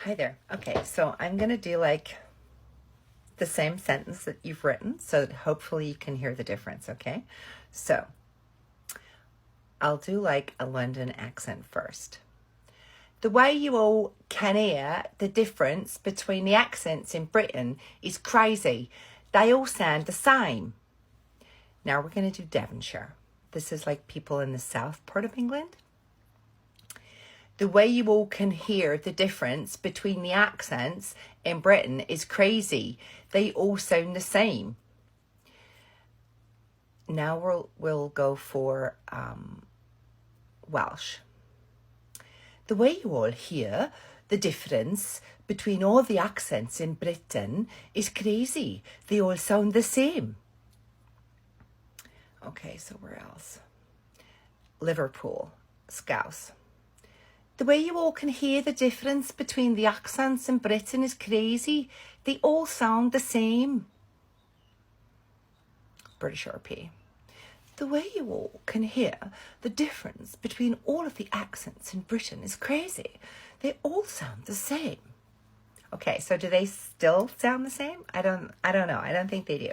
Hi there. Okay, so I'm going to do like the same sentence that you've written, so that hopefully you can hear the difference, okay? So I'll do like a London accent first. The way you all can hear the difference between the accents in Britain is crazy. They all sound the same. Now we're going to do Devonshire. This is like people in the south part of England. The way you all can hear the difference between the accents in Britain is crazy. They all sound the same. Now we'll go for Welsh. The way you all hear the difference between all the accents in Britain is crazy. They all sound the same. Okay, so where else? Liverpool, Scouse. The way you all can hear the difference between the accents in Britain is crazy. They all sound the same. British RP. The way you all can hear the difference between all of the accents in Britain is crazy. They all sound the same. Okay, so do they still sound the same? I don't know. I don't think they do.